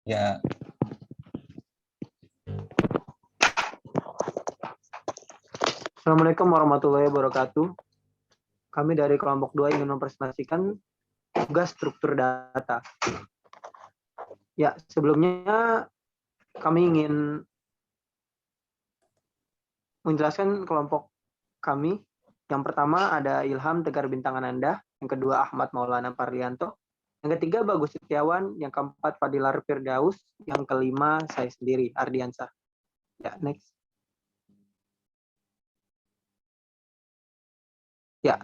Ya, Assalamualaikum warahmatullahi wabarakatuh. Kami dari kelompok 2 ingin mempresentasikan tugas struktur data. Ya, sebelumnya kami ingin menjelaskan kelompok kami. Yang pertama ada Ilham Tegar Bintang Ananda, yang kedua Ahmad Maulana Parlianto, yang ketiga Bagus Setiawan, yang keempat Fadilar Firdaus, yang kelima saya sendiri Ardiansah. Ya, next. Ya,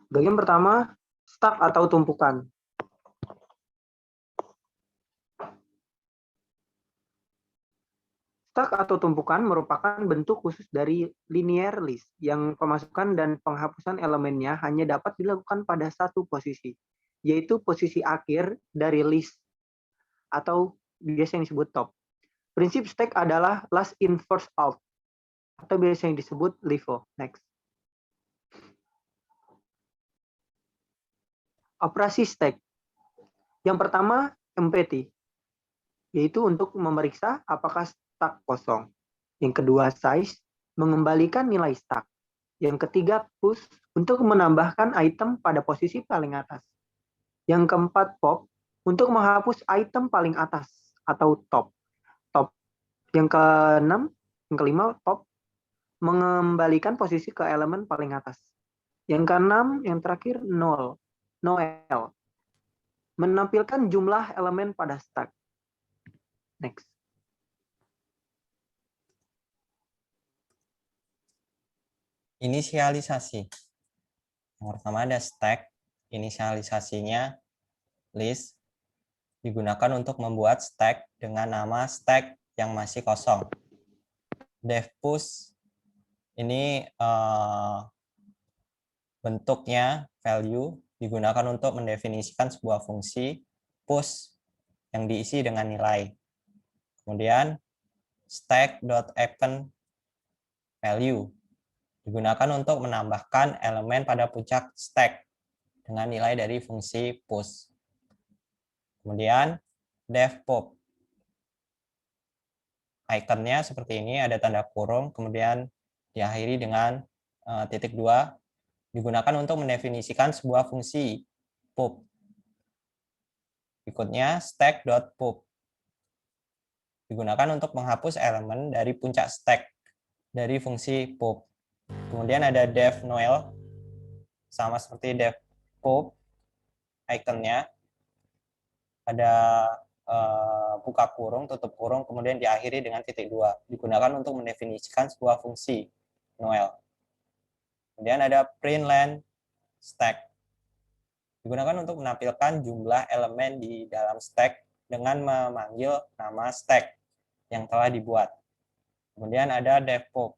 bagian pertama stak atau tumpukan. Stak atau tumpukan merupakan bentuk khusus dari linear list yang pemasukan dan penghapusan elemennya hanya dapat dilakukan pada satu posisi, yaitu posisi akhir dari list atau biasa yang disebut top. Prinsip stack adalah last in first out atau biasa yang disebut LIFO. Next. Operasi stack. Yang pertama empty, yaitu untuk memeriksa apakah stak kosong. Yang kedua size, mengembalikan nilai stak. Yang ketiga push, untuk menambahkan item pada posisi paling atas. Yang keempat pop, untuk menghapus item paling atas atau top. Yang keenam, yang kelima pop, mengembalikan posisi ke elemen paling atas. Yang keenam, yang terakhir null, noel, menampilkan jumlah elemen pada stack. Next. inisialisasi. Yang pertama ada stack, inisialisasinya list, digunakan untuk membuat stack dengan nama stack yang masih kosong. Def push ini bentuknya value digunakan untuk mendefinisikan sebuah fungsi push yang diisi dengan nilai. Kemudian stack.append value digunakan untuk menambahkan elemen pada puncak stack dengan nilai dari fungsi push. Kemudian def pop, ikonnya seperti ini, ada tanda kurung, kemudian diakhiri dengan titik 2, digunakan untuk mendefinisikan sebuah fungsi pop. Berikutnya stack.pop, digunakan untuk menghapus elemen dari puncak stack dari fungsi pop. Kemudian ada def noel, sama seperti def pop, ikonnya ada buka kurung, tutup kurung, kemudian diakhiri dengan titik 2, digunakan untuk mendefinisikan sebuah fungsi noel. Kemudian ada print len stack, digunakan untuk menampilkan jumlah elemen di dalam stack dengan memanggil nama stack yang telah dibuat. Kemudian ada def pop,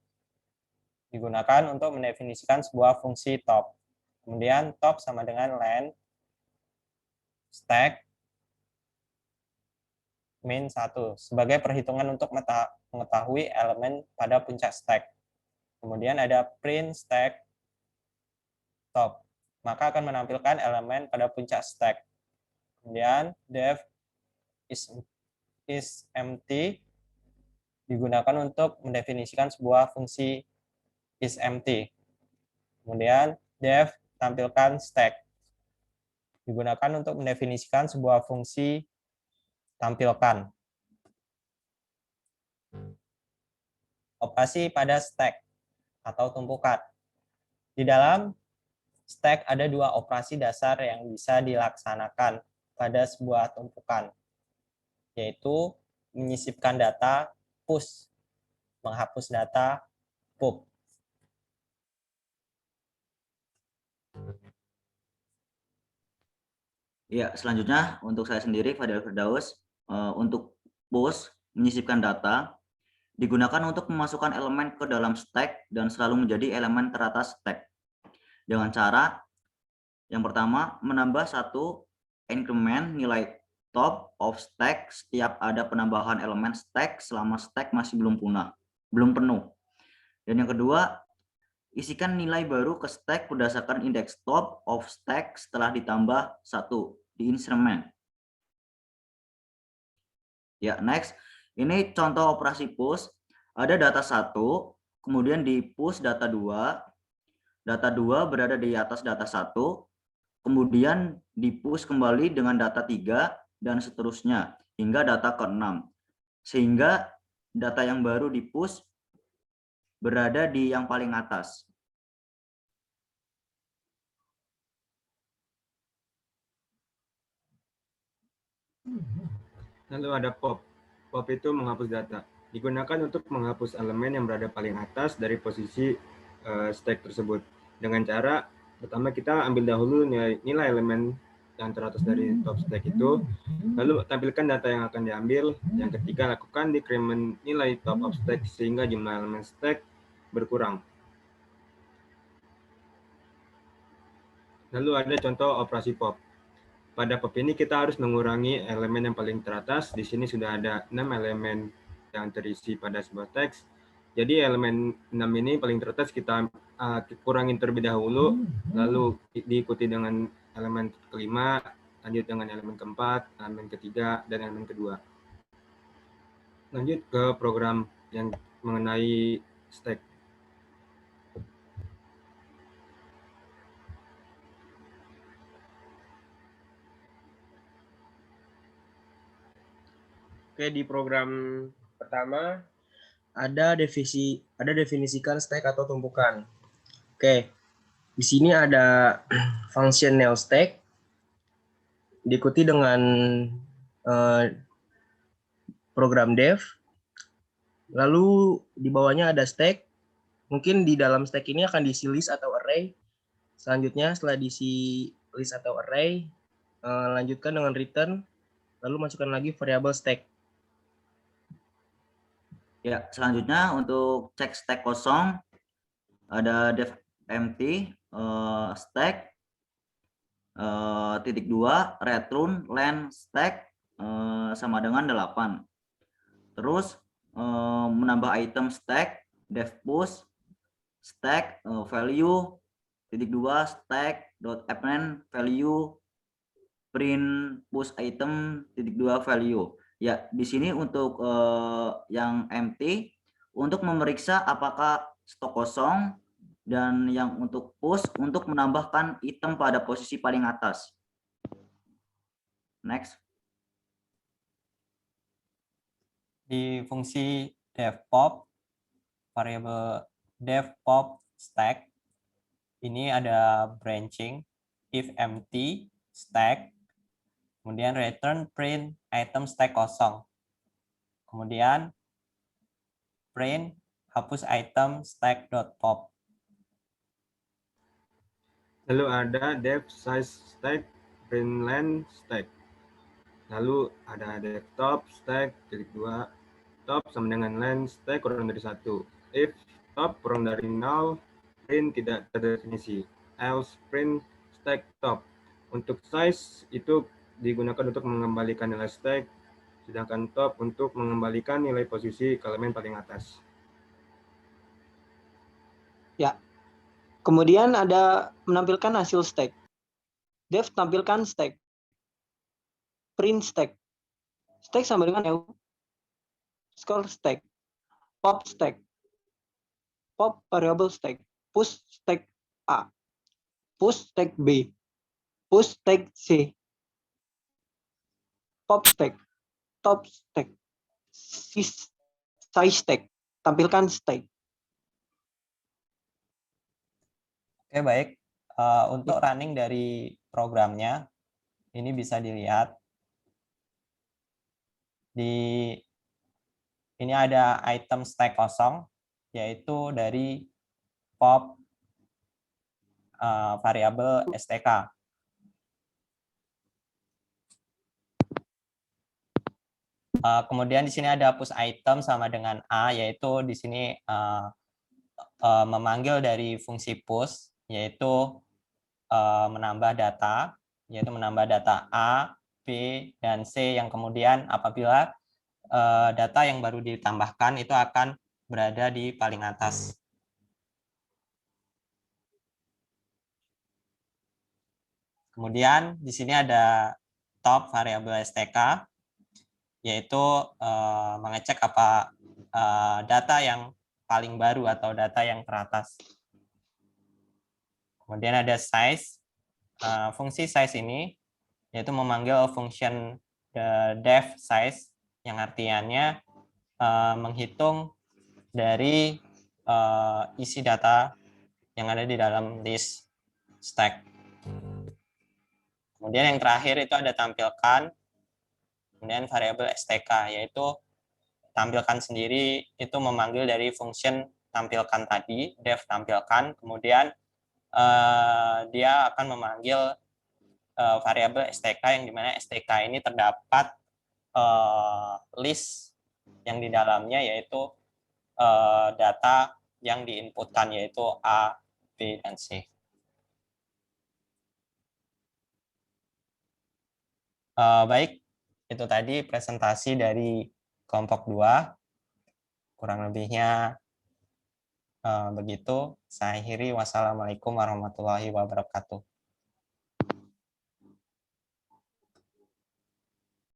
digunakan untuk mendefinisikan sebuah fungsi top. Kemudian top sama dengan len stack min 1 sebagai perhitungan untuk mengetahui elemen pada puncak stack. Kemudian ada print stack top, maka akan menampilkan elemen pada puncak stack. Kemudian def is empty digunakan untuk mendefinisikan sebuah fungsi is empty. Kemudian def tampilkan stack digunakan untuk mendefinisikan sebuah fungsi tampilkan. Operasi pada stack atau tumpukan. Di dalam stack ada 2 operasi dasar yang bisa dilaksanakan pada sebuah tumpukan, yaitu menyisipkan data push, menghapus data pop. Ya, selanjutnya untuk saya sendiri, Fadil Firdaus, untuk push, menyisipkan data, digunakan untuk memasukkan elemen ke dalam stack dan selalu menjadi elemen teratas stack. Dengan cara, yang pertama, menambah satu increment nilai top of stack setiap ada penambahan elemen stack selama stack masih belum penuh. Dan yang kedua, isikan nilai baru ke stack berdasarkan indeks top of stack setelah ditambah 1 di instrument. Ya, next. Ini contoh operasi push. Ada data 1, kemudian di push data 2. Data 2 berada di atas data 1, kemudian di push kembali dengan data 3 dan seterusnya hingga data ke-6. Sehingga data yang baru di push berada di yang paling atas. Lalu ada pop. Pop itu menghapus data. Digunakan untuk menghapus elemen yang berada paling atas dari posisi stack tersebut. Dengan cara, pertama kita ambil dahulu nilai elemen yang teratas dari top stack itu, lalu tampilkan data yang akan diambil. Yang ketiga, lakukan decrement nilai top of stack sehingga jumlah elemen stack berkurang. Lalu ada contoh operasi pop. Pada pop ini kita harus mengurangi elemen yang paling teratas. Di sini sudah ada 6 elemen yang terisi pada sebuah teks. Jadi elemen 6 ini paling teratas kita kurangin terlebih dahulu, lalu diikuti dengan elemen kelima, lanjut dengan elemen keempat, elemen ketiga, dan elemen kedua. Lanjut ke program yang mengenai stack. Oke, di program pertama ada definisikan stack atau tumpukan. Oke, di sini ada function nail stack diikuti dengan program dev. Lalu di bawahnya ada stack. Mungkin di dalam stack ini akan diisi list atau array. Selanjutnya setelah diisi list atau array, lanjutkan dengan return, lalu masukkan lagi variabel stack. Ya, selanjutnya untuk cek stack kosong ada def empty stack titik 2 return len stack sama dengan 8. Terus menambah item stack def push stack value titik 2 stack dot append value print push item titik 2 value. Ya, di sini untuk yang empty untuk memeriksa apakah stok kosong, dan yang untuk push untuk menambahkan item pada posisi paling atas. Next. Di fungsi devpop, variabel devpop stack ini ada branching if empty stack, kemudian return print item stack kosong, kemudian print hapus item stack.pop. Lalu ada dev size stack, print len stack. Lalu ada dev top stack titik 2, top sama dengan len stack kurang dari 1. If top kurang dari 0, print tidak terdefinisi. Else print stack top. Untuk size itu digunakan untuk mengembalikan nilai stack, sedangkan top untuk mengembalikan nilai posisi ke elemen paling atas. Ya. Kemudian ada menampilkan hasil stack. Dev tampilkan stack. Print stack. Stack sama dengan new. Score stack. Pop stack. Pop variable stack. Push stack A. Push stack B. Push stack C. Pop stack. Top stack. Size stack. Tampilkan stack. Oke, baik. Untuk running dari programnya, ini bisa dilihat. Ini ada item stack kosong, yaitu dari pop variabel stk. Kemudian di sini ada push item sama dengan A, yaitu di sini memanggil dari fungsi push, yaitu menambah data, A, B, dan C, yang kemudian apabila data yang baru ditambahkan itu akan berada di paling atas. Kemudian di sini ada top variabel stk. yaitu mengecek apa data yang paling baru atau data yang teratas. Kemudian ada size. Fungsi size ini yaitu memanggil function def size yang artinya menghitung dari isi data yang ada di dalam list stack. Kemudian yang terakhir itu ada tampilkan, kemudian variabel stk, yaitu tampilkan sendiri itu memanggil dari function tampilkan tadi, def tampilkan, kemudian dia akan memanggil variabel stk yang dimana stk ini terdapat list yang di dalamnya yaitu data yang diinputkan yaitu A, B, dan C. Baik, itu tadi presentasi dari kelompok 2. Kurang lebihnya begitu. Saya akhiri. Wassalamualaikum warahmatullahi wabarakatuh.